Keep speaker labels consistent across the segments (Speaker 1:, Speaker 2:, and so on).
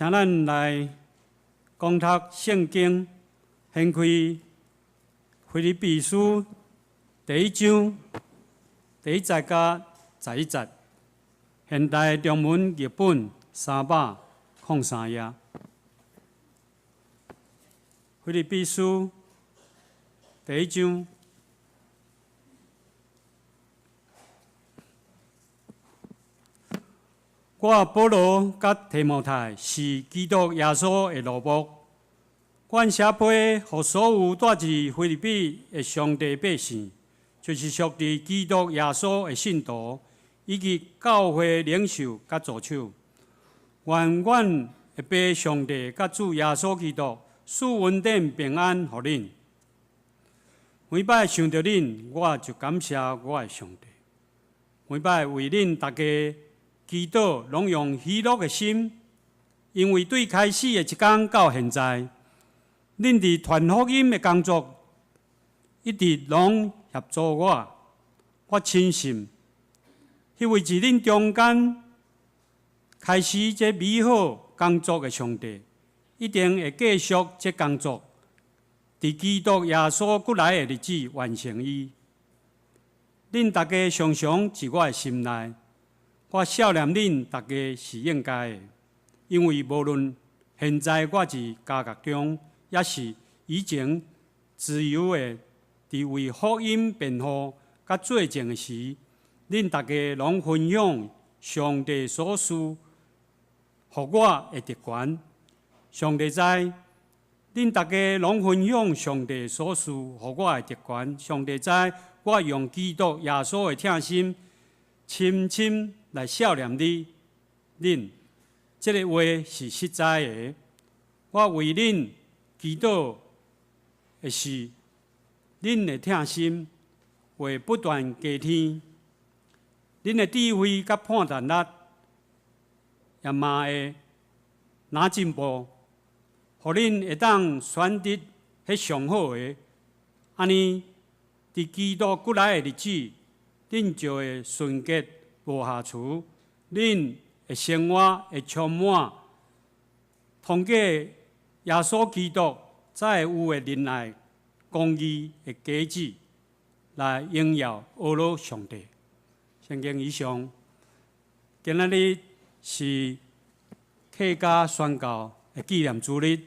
Speaker 1: 请咱来讲读圣经，掀开腓立比书第1章第1节甲11节，现代中文译本303页。腓立比书第1章。我保罗甲提摩太是基督耶稣的奴仆，阮写批予所有住伫腓立比的上帝百姓，就是属伫基督耶稣的信徒，以及教会领袖甲助手。愿阮的父上帝甲主耶稣基督赐恩典平安予恁。每摆想到恁，我就感谢我的上帝。每摆为恁大家祈祷，拢用喜乐的心，因为对开始的一天到现在，恁伫传福音的工作一直拢协助我。我深信，迄位伫恁中间开始这美好工作的上帝，一定会继续这工作，伫基督耶稣过来的日子完成伊。恁大家常常伫我的心内。我少年恁大家是应该的，因为无论现在我伫家学中，也是以前自由的，伫为福音辩护甲做证时，恁大家拢分享上帝所赐予我的特权。上帝知，恁大家拢分享上帝所赐予我的特权。上帝知，我用基督耶稣的疼心，深深来孝念恁，这个话是实在的。我为恁祈祷的是，恁的疼心会不断加添，恁的智慧甲判断力也嘛会拿进步，互恁会当选择迄上好的。安尼，伫基督过来的日子，恁就会纯洁无瑕疵，恁的生活会充满通过耶稣基督才会有的仁爱、公义的价值，来荣耀阿罗上帝。圣经以上，今仔日是客家宣教的纪念主日，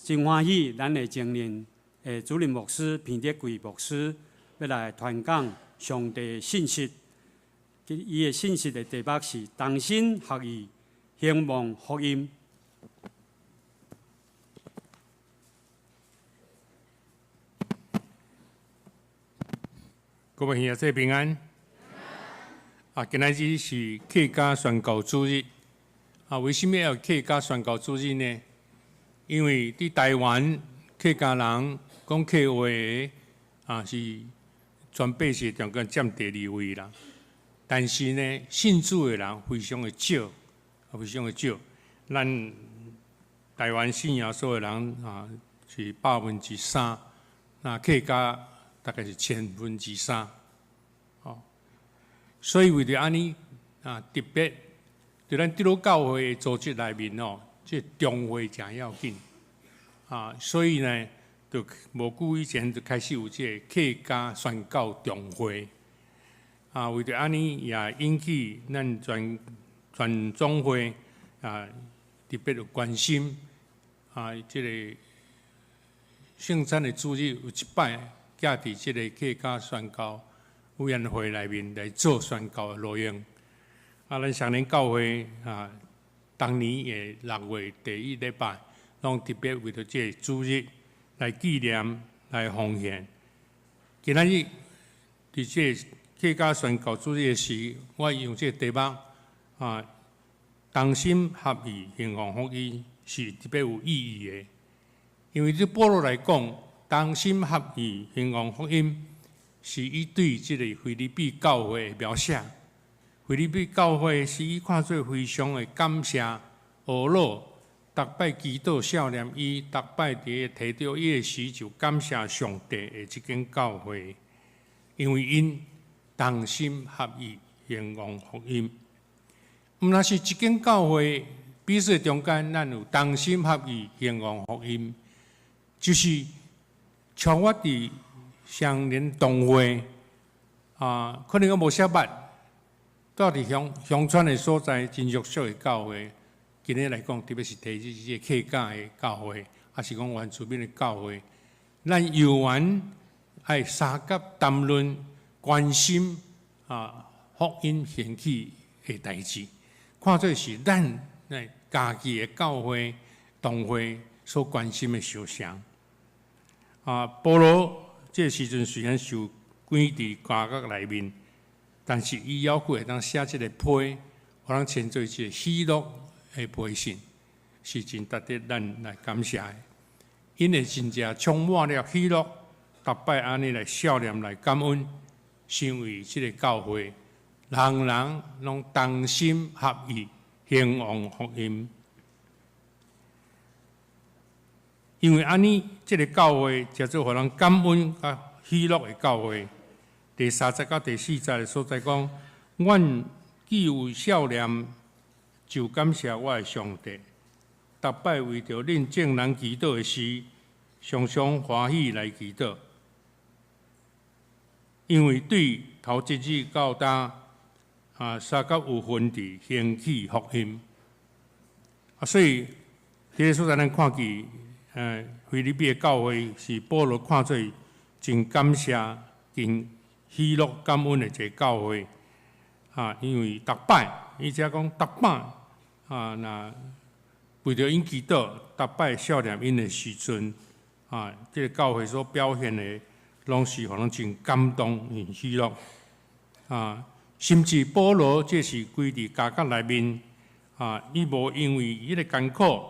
Speaker 1: 真欢喜，咱的前任的主任牧师彭德贵牧师要来传讲上帝的信息。伊的信息的题目是同心合意，兴旺福音。
Speaker 2: 各位兄弟平安。今仔日是客家宣教主日。为什么要客家宣教主日呢？因为伫台湾客家人讲客话的，是全百姓中间占第2位啦。但是呢，信主的人非常的少，非常的少。咱台湾信仰所有人是3%，那客家大概是3%。所以为着安尼特别，在咱基督教会的组织内面这中会诚要紧所以呢，就无久以前就开始有这客家宣教中会。为着安尼也引起咱全总会特别的关心这个圣餐的主日有一摆寄伫这个客家宣教委员会内面来做宣教的内容。咱双连教会当年的6月第1礼拜，拢特别为着这个主日来纪念、来奉献。今仔日伫这个客家宣教主日时，我用这个题目同心合意兴旺福音是特别有意义的。因为对保罗来讲，同心合意兴旺福音是伊对这个腓立比教会的描写。腓立比教会是伊看做非常的感谢阿罗，逐摆祈祷孝念伊，逐摆伫摕到伊的时就感谢上帝的这间教会，因为因同心合意兴旺福音。毋若是一间教会彼此中间，咱有同心合意兴旺福音，就是像我伫双年同会可能我无写捌，到伫乡村的所在，真弱小的教会，今日来讲，特别是提起这客家的教会，还是讲原住民的教会，咱有缘爱相甲谈论关心福音兴起的代志，看做是咱家己的教会同会所关心的事项。保罗这时阵虽然受关伫家国内面，但是伊犹佫会当写这个批，互人称作一个喜乐的批信，是真值得咱来感谢的。因为真正充满了喜乐，逐摆安尼来笑脸来感恩，是因为这个教会人人拢同心合意兴旺福音。因为安尼，这个教会叫做互人感恩甲喜乐的教会。第3节到第4节的所在讲，阮既有笑脸，就感谢我的上帝，逐摆为着恁众人祈祷的时，常常欢喜来祈祷，因为对头一日到今三角有分地兴起福音。所以这个所在咱看见。菲律宾的教会是保罗看做真感谢、真喜乐、感恩的一个教会因为逐摆，伊只讲逐摆那为着因祈祷，逐摆笑脸因的时阵这个教会所表现的，拢是互人真感动、很喜乐甚至保罗这是规伫家国内面伊无因为伊个艰苦。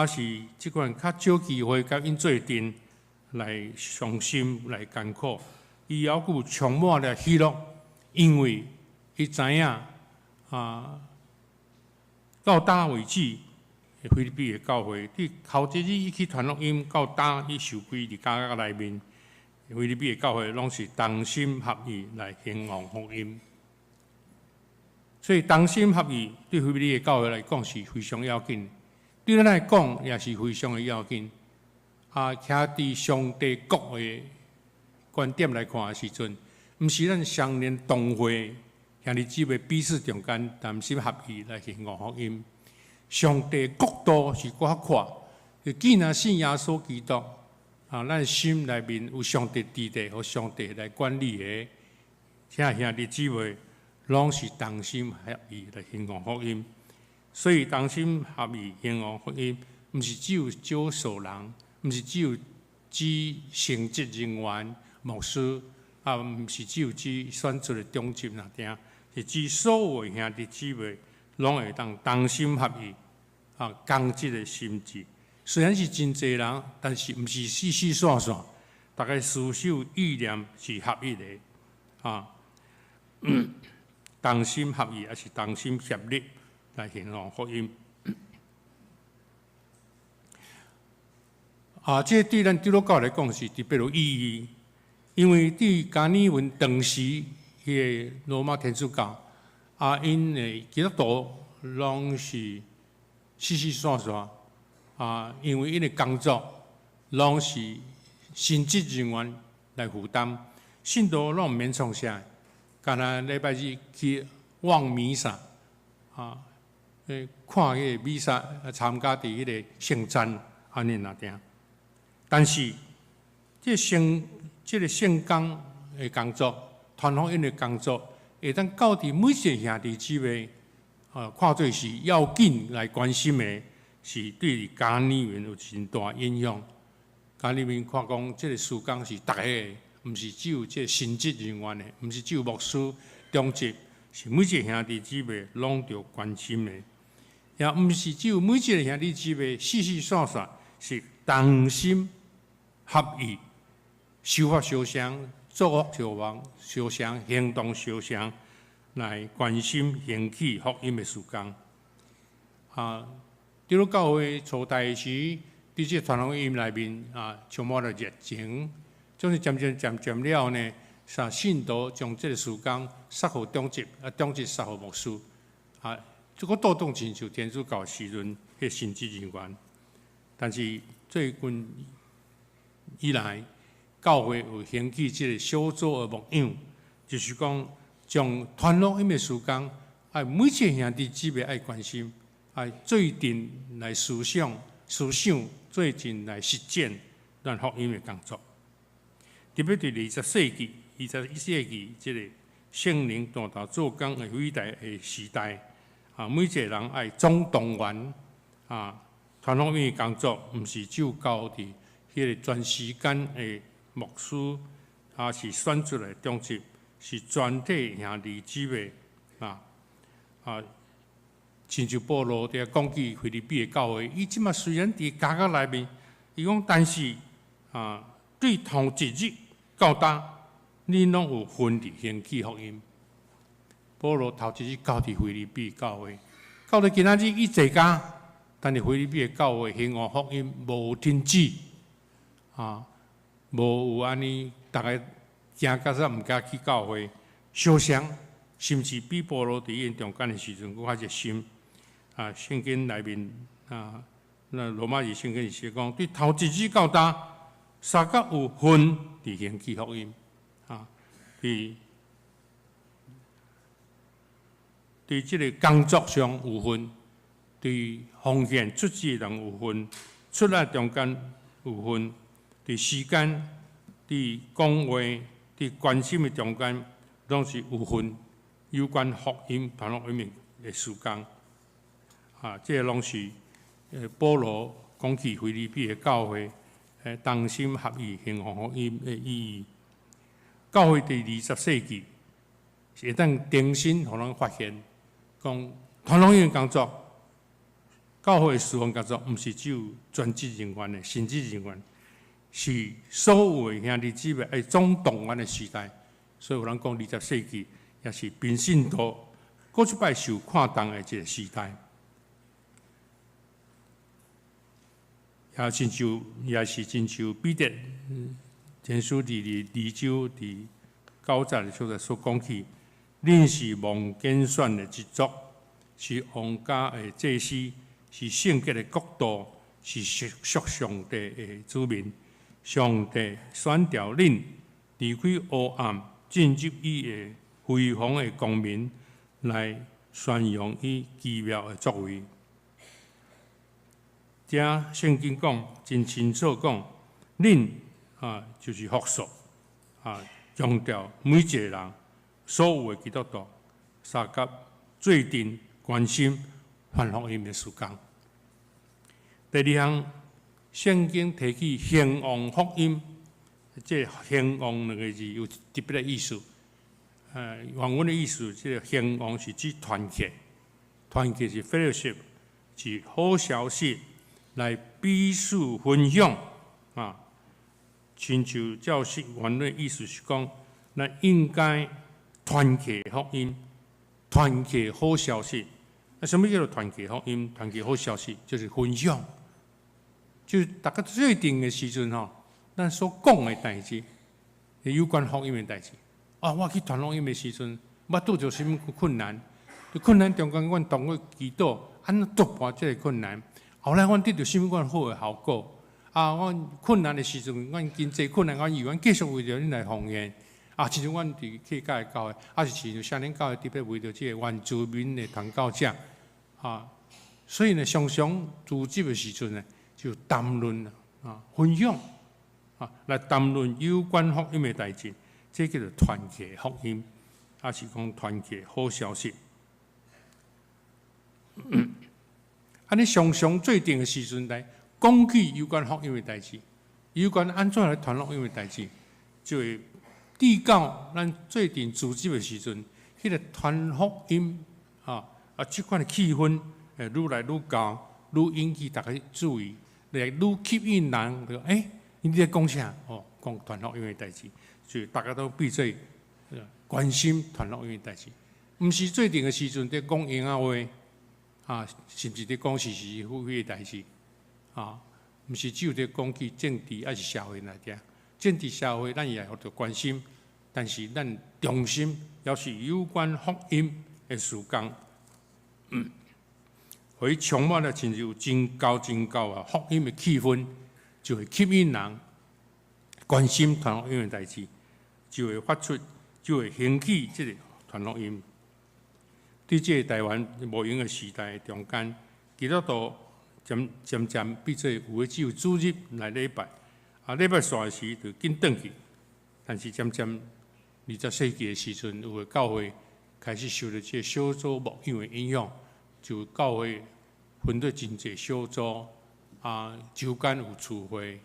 Speaker 2: 是即款较少机会甲因做阵来伤心来艰苦，伊犹佫充满了喜乐，因为伊知影到今为止，菲律宾的教会伫头一日伊去传福音，到今伊受归伫家国内面，菲律宾的教会拢是同心合意来兴旺福音。所以同心合意对菲律宾的教会来讲是非常要紧。对咱来讲也是非常的要紧。徛伫上帝国的观点来看的时阵，毋是咱双年同会兄弟姊妹彼此中间同心合意来兴旺福音。上帝国度是我看，既然信耶稣基督咱心内面有上帝治理和上帝来管理的，这兄弟姊妹拢是同心合意来兴旺福音。所以同心合意兴旺福音，毋是只有少数人，毋是只有指神职人员、牧师，毋是只有指选出的中级那点，是指所有的兄弟姊妹拢会当同心合意同一个心志。虽然是真侪人，但是毋是四四散散，大家思想意念是合一的同心合意，也是同心协力。来兴旺福音这对咱基督教来讲是特别有意义，因为对加尔文当时迄个罗马天主教因的基督徒拢是四四散散因为因的工作拢是神职人员来负担，信徒拢毋免创啥，干那礼拜日去望弥撒看迄个弥撒，参加伫迄个圣餐安尼那点。但是这个圣工的工作，传福音的工作，会当到伫每一个兄弟姊妹看做是要紧来关心的，是对家里面有真大影响。家里面看讲，这个事工是大家的，毋是只有这神职人员的，毋是只有牧师、中职，是每一个兄弟姊妹拢着关心的。也毋是只有每一个兄弟姊妹四四散散，是同心合意，修法相像，作恶相像，行动相像，来关心兴起福音的事工。基督教会初代时，伫这传福音内面充满了热情，总是渐渐了呢，信徒将这个事工撒互中职，中职撒互牧师这个倒动亲像天主教时阵迄神职人员，但是最近以来，教会有兴起即个小组的牧养，就是讲将传福音的事工，爱每一个兄弟姊妹爱关心，爱做阵来思想、做阵来实践咱福音的工作。特别对20世纪、21世纪即个圣灵带头做工的伟大的时代，每一个人爱总动员传福音的工作，毋是只有交伫迄个全时间的牧师，是选出来中职，是全体兄弟姊妹亲像保罗伫讲起腓立比的教会，伊即马虽然伫家教内面，伊讲，但是对头一日到达，你拢有分伫兴起福音。保罗头一日到伫腓立比教会，到伫今仔日伊坐家，但是腓立比的教会兴旺福音无停止，无有安尼，大家惊甲煞毋敢去教会，相像，甚至比保罗伫因中间的时阵更较热心。圣经内面那罗马字圣经是写讲，对头一日到达，三角有分伫兴起福音，对即个工作上有分，对奉献出资的人有分，出来中间有分，对时间、对讲话、对关心的中间，拢是有分。有关福音、传福音的事工，这拢是保罗讲起腓立比的教会，同心合意兴旺福音的意义。教会伫20世纪是会当重新互人发现，讲传福音的工作，教会的事奉工作，毋是只有专职人员的神职人员，是所有的兄弟姊妹爱总动员的时代。所以有人讲20世纪也是平信徒搁一摆受看重的一个时代。也是亲像彼得前书伫2章伫9节的所在所讲起，恁是蒙拣选的一族，是王家的祭司，是圣洁的国度，是属上帝的子民。上帝选召恁离开黑暗，进入伊的辉煌的光明，来宣扬伊奇妙的作为。这圣经讲真清楚讲，恁就是复数强调每一个人所有的基督徒，三甲做阵关心传福音的事工。第二项，圣经提起兴旺福音，这兴旺两个字有特别的意思。原文的意思，这个兴旺是指团结，团结是 fellowship， 是好消息。来彼此分享亲像教士原来意思是讲，咱应该团结福音，团结好消息。什么叫做团结福音？团结好消息就是分享，就是大家做定的时阵咱所讲的代志，有关福音的代志。我去传福音的时阵，我拄着什么困难？困难中间，阮同我祈祷，安怎突破这个困难？后来，阮得到什么款好的效果？阮困难的时阵，阮经济困难，阮愿继续为着恁来奉献。亲像阮伫客家的教会，是亲像少年教会特别为着这个原住民的传教者。所以呢，常常组织的时阵呢，就谈论分享来谈论有关福音的代志，这叫做团结福音，是讲团结好消息。安尼常常做定的时阵来讲起有关福音的代志，有关安怎来传福音的代志，就会递到咱做定组织的时阵，迄个传福音即款的气氛愈来愈高，愈引起大家注意，愈吸引人。你在讲啥？讲传福音的代志，所以大家都闭嘴关心传福音的代志，毋是做定的时阵在讲闲话。甚至伫讲是非非的代志，毋是只有伫讲起政治，还是社会来听。政治社会咱也互着关心，但是咱重心要是有关福音的事工。互伊充满了亲像有真高啊福音的气氛，就会吸引人关心传福音的代志，就会发出，就会兴起即个传福音。伫即个台湾无用的时代中间，基督徒渐变做有诶只有主日来礼拜，礼拜煞时就紧转去。但是渐20世纪的时阵，有诶教会开始受到即个小组牧养的影响，就教会分做真侪小组，周间有聚会，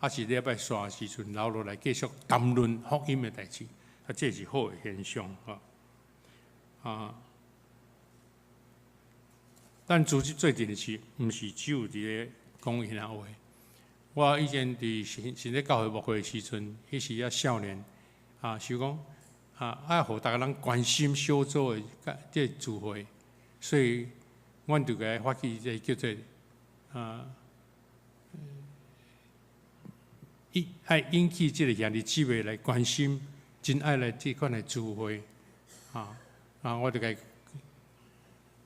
Speaker 2: 是礼拜煞的时阵留落来继续谈论福音的代志，这是好的现象但组织做阵的是，毋是只有伫咧讲因仔话。我以前伫咧教会牧会的时阵，迄时也少年，想讲爱互大家人关心小组的即聚会，所以阮就该发起即叫做爱引起即个兄弟姊妹来关心，真爱来即款的聚会，我就该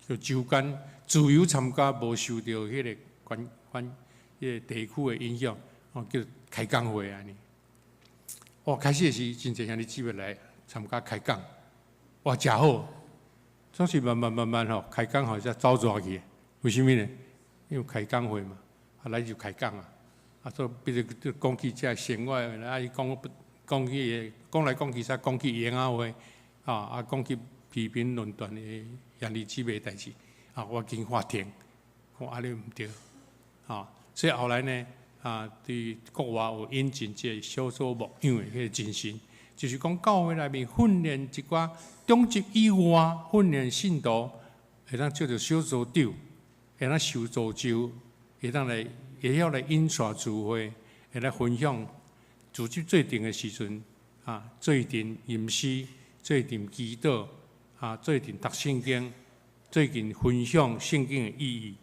Speaker 2: 就周间自由参加，无受到迄个迄个地区的影响，叫开讲会安尼。开始是真侪兄弟姊妹来参加开讲，真好。总是慢慢开讲好才走转去。为什么呢？因为开讲会嘛，来就开讲所以比如讲起这生活，伊讲来讲去，才讲起演话，讲起批评论断的兄弟姊妹代志，我经法庭，我安尼毋对，所以后来呢，伫国外有引进这个小组牧养的迄个精神，就是讲教会内面训练一寡中职以外训练信徒，会当做着小组长，会当受造就，会晓来引带聚会，会来分享组织做阵的时阵，做阵吟诗，做阵祈祷，做阵读圣经，做阵分享圣经的意义，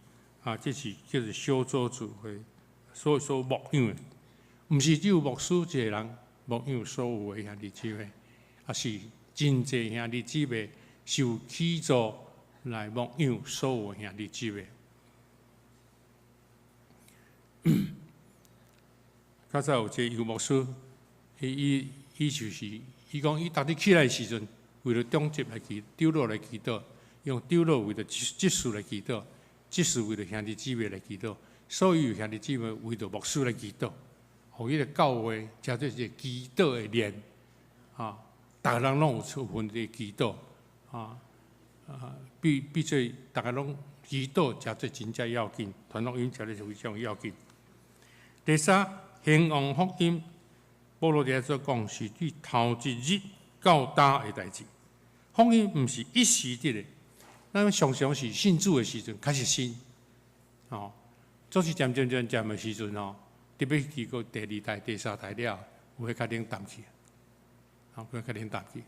Speaker 2: 这是叫做小组聚会。所牧养的，毋是只有牧师一个人牧养所有的兄弟姊妹，是真侪兄弟姊妹受起助来牧养所有的兄弟姊妹。较早有一个游牧师，伊就是伊讲，伊逐日起来的时阵，为了中集来祈祷落来祈祷，用祷落为了即事来祈祷，即事为了兄弟姊妹来祈祷。所以有兄弟姊妹为着牧师来祈祷，互伊个教会加做一个祈祷的链，逐个人拢有处分的祈祷，比做逐个拢祈祷加做真正要紧，传福音加做非常要紧。第三，兴旺福音，保罗伫所讲是对头一日到大的代志。福音毋是一时的，咱常常是信主的时阵开始信，总是渐的时阵特别去过第二代、第三代了，有较冷淡去，有较冷淡去，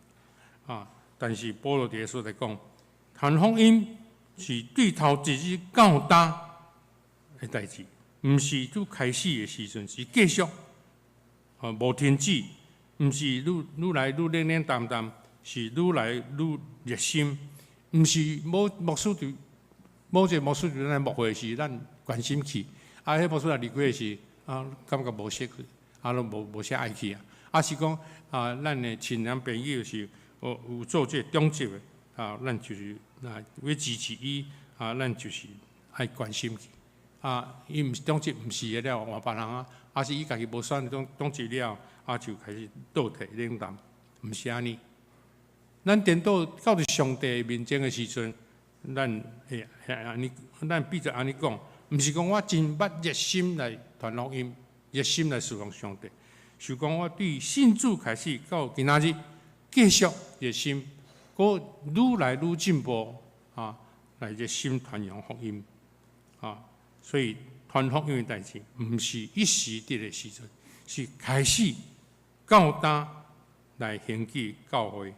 Speaker 2: 但是保罗伫所在讲，传福音是对头一日到大的代志，毋是拄开始的时阵，是继续，无停止，毋是愈来愈冷淡，是愈来愈热心，毋是牧师就某一个牧师就咱牧会时，咱关心去，迄牧师来离开时，感觉无适去，拢无啥爱去是讲咱的亲人朋友是有做这中职的，咱就是要支持伊，咱就是爱关心去，伊毋是中职，毋是了换别人是伊家己无选中职了，就开始倒退冷淡，毋是安尼。咱颠倒到伫上帝面前的时阵。咱必须安尼讲，毋是讲我真捌热心来传福音，热心来侍奉上帝，是讲我对信主开始到今仔日继续热心，愈来愈进步来热心传扬福音所以传福音的代志，毋是一时的时阵，是开始到大来兴起教会，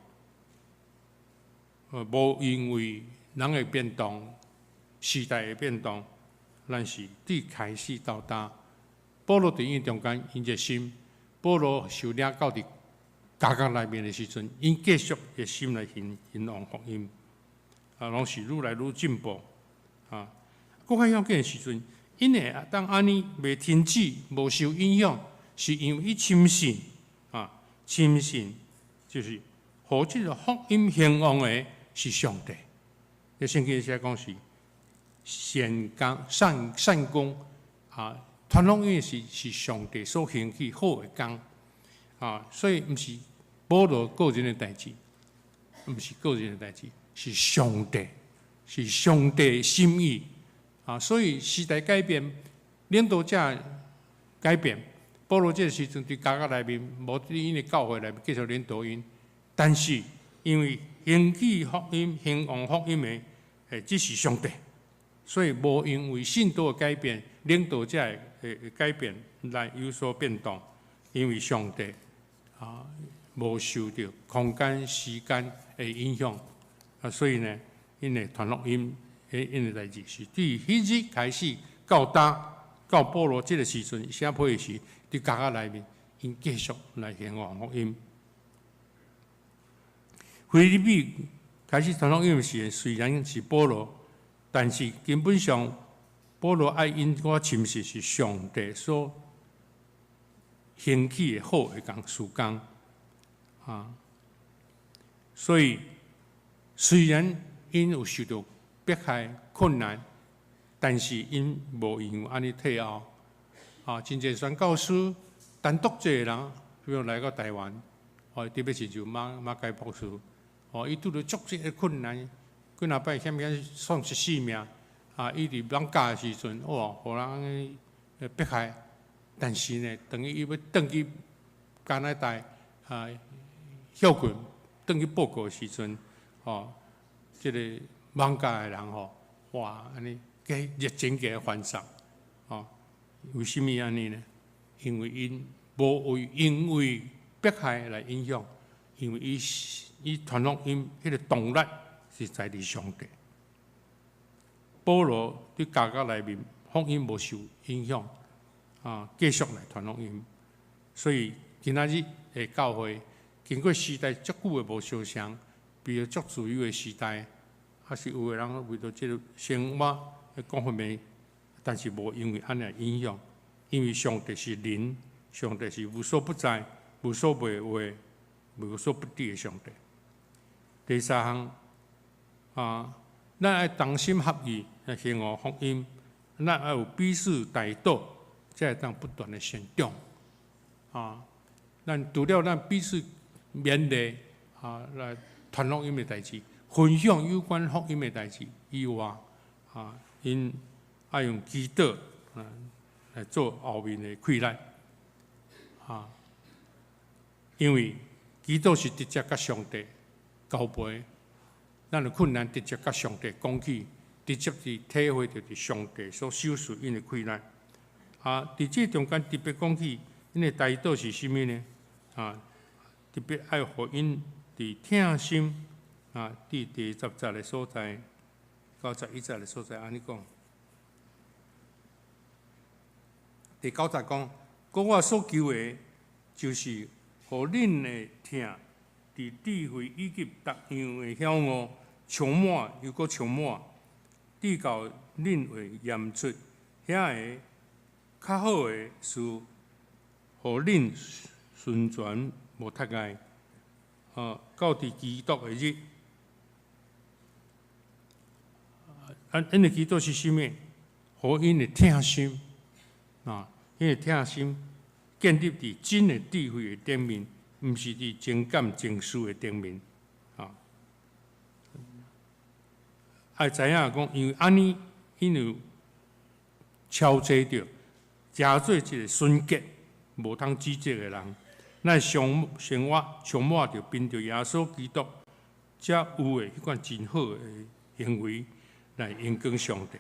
Speaker 2: 无因为。人的变动，时代的变动，咱是对开始到大。保罗伫因中间，因热心；保罗受领到伫家乡内面的时阵，因继续热心来行往福音，拢是愈来愈进步搁较要紧的时阵，因为当安尼袂停止、无受影响，是因为伊深信深信就是互即个福音兴旺的是上帝。咧圣经写讲是善工、善功传福音是上帝所兴起好的工所以毋是保罗个人的代志，毋是个人的代志，是上帝的心意所以时代改变，领导者改变。保罗这个时阵伫家内面，无伫因的教会内面继续领导因，但是因为兴起福音、兴旺福音的只是上帝，所以无因为信徒的改变、领导者的改变来有所变动，因为上帝无受到空间、时间的影响所以呢，因的传福音因的代志是对迄日开始到保罗这个时阵写批的时。伫家内面，因继续来兴旺福音。腓立比开始传福音时，虽然是保罗，但是根本上保罗爱因我深信是上帝所兴起的好的事工所以虽然因有受到迫害困难，但是因无因安尼退后。真侪宣教师单独一个人，比如来到台湾，特别是就马偕博士，伊拄着足济的困难，几若摆险丧失性命，伊伫放假的时阵，互人迫害，但是呢，等于伊要转去加拿大休困，转去报告的时阵，即个放假的人安尼热情加欢送，为什么安尼呢？因为因无因为迫害来影响，因为伊传福音迄个动力是在于上帝。保罗伫家内面福音无受影响继续来传福音，所以今仔日的教会经过时代足久的无相像，比如足自由的时代，还是有个人为着即个生活各方面。但是无因为安尼影响，因为上帝是灵，上帝是无所不在、无所不为、无所不知的上帝。第三项咱爱同心合意来兴旺福音，咱爱有彼此代祷，才会当不断的成长咱除了咱彼此勉励来传福音的代志，分享有关福音的代志以外因爱用祈祷来做后面的溃烂因为祈祷是直接甲上帝交陪，咱的困难直接甲上帝讲起，直接是体会到伫上帝所收拾因的溃烂伫这中间特别讲起，因的代祷是甚物呢？特别爱互因伫听心第10节的所在到11节的所在安尼讲。第9节讲，我所求的，就是互恁的听，伫智慧以及各样的晓悟，充满又搁充满，直到恁会验出遐个较好的事，互恁顺全无脱碍。到伫基督的日，因的基督是甚物？互因的听心。因为听心建立伫真的智慧的顶面，毋是伫情感情绪的顶面。爱知影讲，因为安尼，因有超车着，诚做一个纯洁、无通指责的人。咱生活充满着凭着耶稣基督，才有的迄款真好的行为来荣光上帝。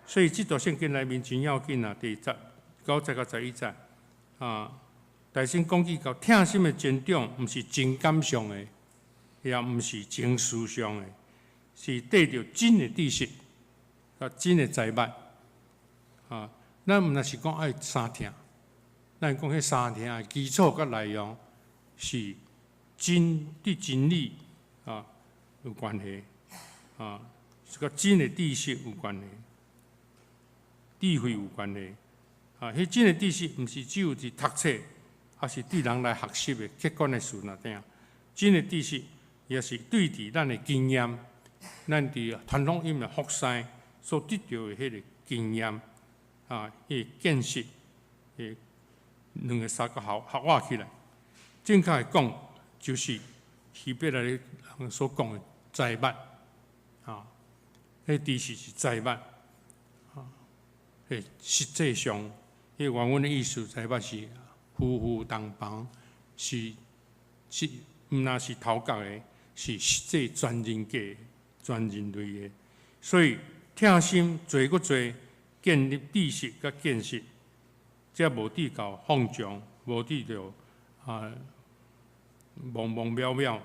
Speaker 2: 所以，这段圣经内面真要紧第9节到11节大先讲起到听心的增长，毋是情感上的，也毋是情绪上的，是得到真的知识、真的财物咱毋若是讲爱三听，咱讲迄三听的基础甲内容是对真理有关系是甲真诶知识有关系，智慧有关系。迄真诶知识，毋是只有伫读册，还是对人来学习诶客观诶事那顶。真诶知识，也是对伫咱诶经验，咱伫传统音诶服侍所得到诶迄个经验，迄见识，两个三个合画起来。正确诶讲，就是希伯来人所讲诶财物，迄知识是财物，实际上，迄原文诶意思，财物是夫妇同房，是毋那是头壳诶，是实际全人格、全人类诶。所以听心做搁做，建立知识甲见识，则无抵到放纵，无抵到茫茫渺渺，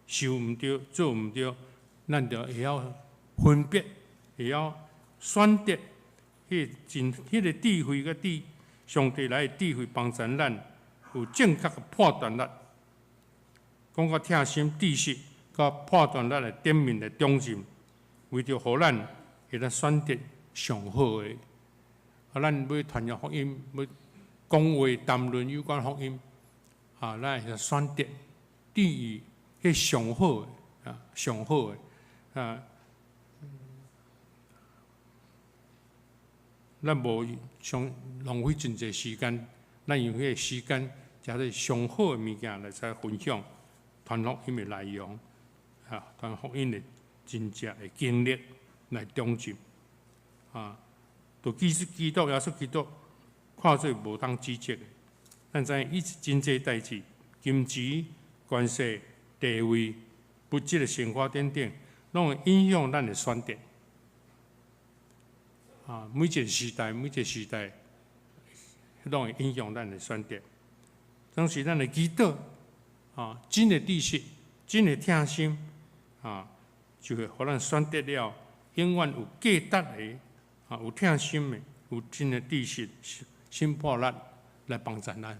Speaker 2: 受毋对，做毋对，咱就会晓分别，会晓选择，迄个智慧甲上帝来的智慧帮助咱有正确的判断力。讲到听心知识，甲判断力的顶面的中心，为着互咱会当选择上好的。咱要传扬福音，要讲话谈论有关福音，咱会当选择第一，迄上好的，上好的，咱无浪费真侪时间，咱用迄个时间，食咧上好的物件来再分享传福音的内容，传福音的真正的经历来中进，就基督耶稣基督看做无当指责的。咱知影伊真侪代志，金钱、关系、地位、物质的生活等等，拢会影响咱的选择。每一个时代，拢会影响咱的选择。当时咱的基督，真的知识，真的听心，就会互咱选择了永远有价值的，有听心的，有真的知识、心魄力来帮助咱。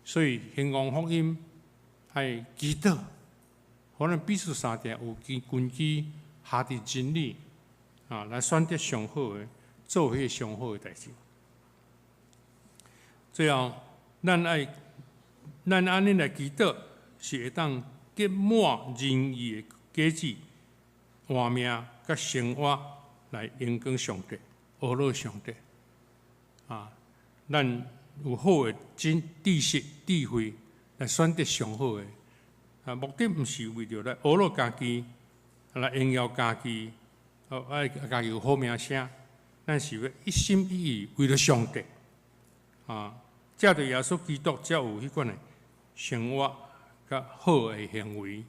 Speaker 2: 所以兴旺福音爱基督，互咱必须三定有根基下伫真理，来选择上好的，做迄上好的代志。最后，咱安尼来祈祷，是会当结满仁义的果子，活命甲生活来荣光上帝，阿罗上帝。咱有好的知识、智慧来选择上好的，目的毋是为着来阿罗家己，来荣耀家己，家己有好名声，咱是要一心一意为了上帝，借着耶稣基督才有迄款的生活甲好的行为，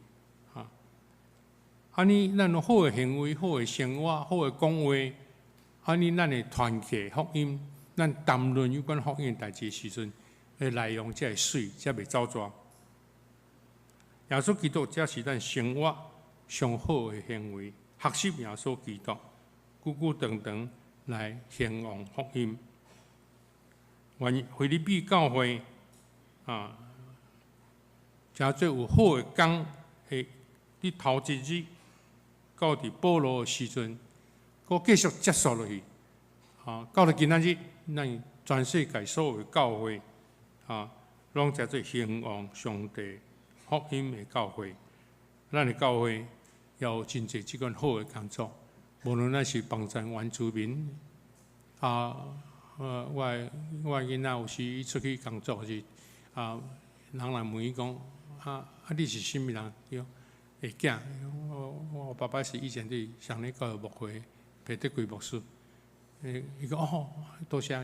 Speaker 2: 安尼咱有好的行为、好的生活、好的讲话，安尼咱会团结福音，咱谈论有关福音代志的时阵，内容才会水，才袂走蛇。耶稣基督才是咱生活上好的行为，学习耶稣基督，久久长长来兴旺福音。愿腓立比教会诚做有好的工，会伫头一日到伫保罗的时阵，阁继续接续落去。到了今仔日，咱全世界所有的教会，拢诚做兴旺上帝福音的教会。咱的教会也有真侪即款好的工作，无论咱是帮助原住民，我囡仔有时出去工作是，人来问伊讲，你是甚物人？会囝，我爸爸是以前伫上帝教育牧会培德贵牧师。伊讲多谢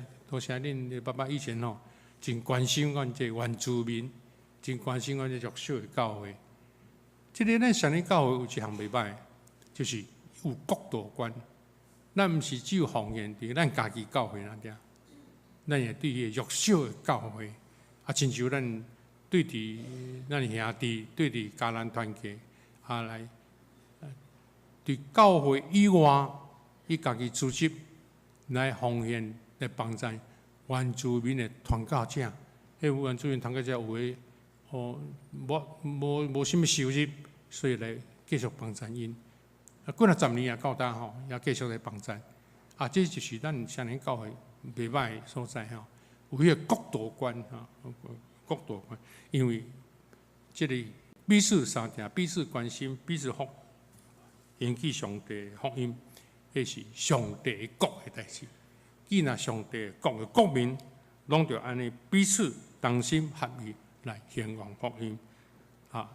Speaker 2: 恁的爸爸以前真关心阮这原住民，真关心阮这弱小的教会。即个咱上帝教会有一项袂歹，就是有国度观。咱毋是只有奉献伫咱家己教会那点，咱也对迄弱小的教会，亲像咱对伫咱兄弟，对伫家人团结，来对教会以外，伊家己组织来奉献来帮助原住民的传教者。迄原住民传教者有诶，无什么收入，所以来继续帮助因。过了10年啊，到当吼也继续来帮助。啊，这就是咱双年教会袂歹的所在吼，有迄个国度观吼，国度观，因为这个彼此相听、彼此关心、彼此引起上帝的福音，迄是上帝的国的代志。既然上帝国的国民拢着安尼彼此同心合意来宣扬福音，啊，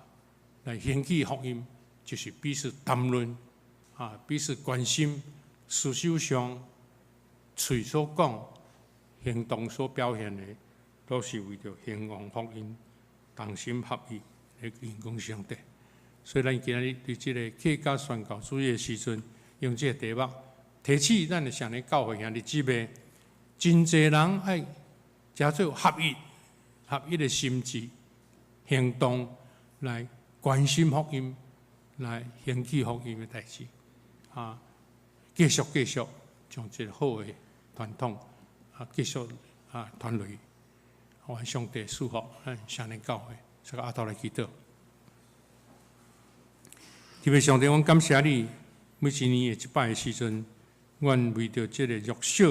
Speaker 2: 来掀起福音，就是彼此谈论，啊，彼此关心。思想上，嘴所讲、行动所表现的，都是为着宣扬福音、同心合意来迎供上帝。所以，咱今日对这个客家宣教主义的时阵，用这个题目提起咱的上年教会兄弟姊妹，真侪人爱加做合一的心志、行动来关心福音，来掀起福音的代志，啊。继续将这个好的传统继续传落去，愿上帝祝福咱上年教会，这个阿头来祈祷。特别上帝，阮感谢你，每一年的一摆的时阵，阮为着这个弱小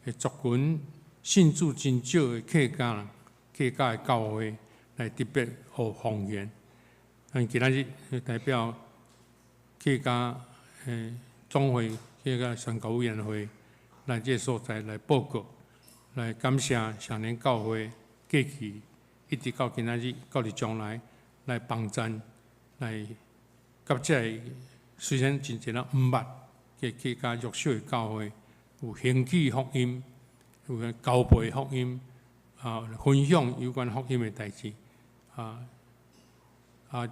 Speaker 2: 的族群、信主真少的客家的教会来特别予奉献。咱今仔日代表客家总会。这个宣教委员会来这所在来报告，来感谢上年教会过去一直到今仔日，到伫将来来帮衬，来甲这虽然真侪人毋捌嘅客家弱小的教会，有兴起福音，有交配福音，分享有关福音的代志，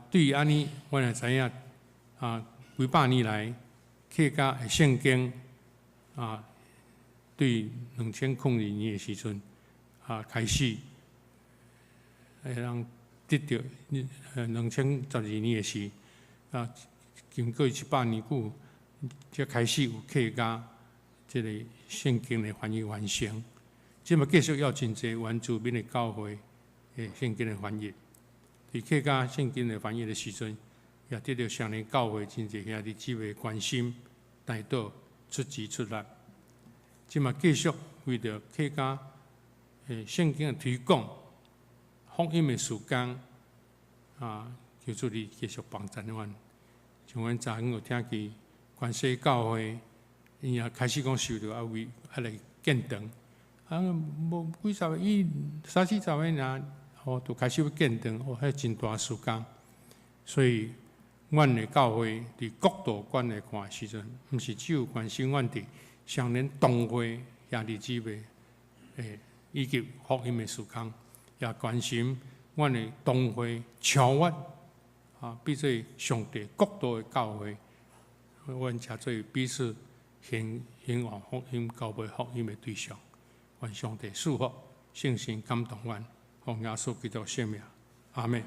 Speaker 2: 对于安尼，我也知影几百年来。客家的圣经对2002年的时阵开始，让得到2012年的时经过700年久，才开始有客家这个圣经的翻译完成。即嘛继续要真侪原住民的教会的圣经的翻译，伫客家圣经的翻译的时阵。也得到上年教会真侪兄弟姊妹关心，带到出钱出力。即嘛继续为着客家圣经的推广、福音的时间求主你继续帮助阮。像阮昨昏有听见关西教会，因也开始讲受到为来建堂，无几十个3、40个人，就开始要建堂，迄真大时间，所以。阮的教会伫国度观来看的时阵，毋是只有关心阮伫上年同会兄弟姊妹以及福音的事工，也关心阮的同会超越比做上帝国度的教会，阮才做彼此兴旺福音、交配福音的对象。愿上帝赐福、圣神感动阮，奉耶稣基督圣名，阿门。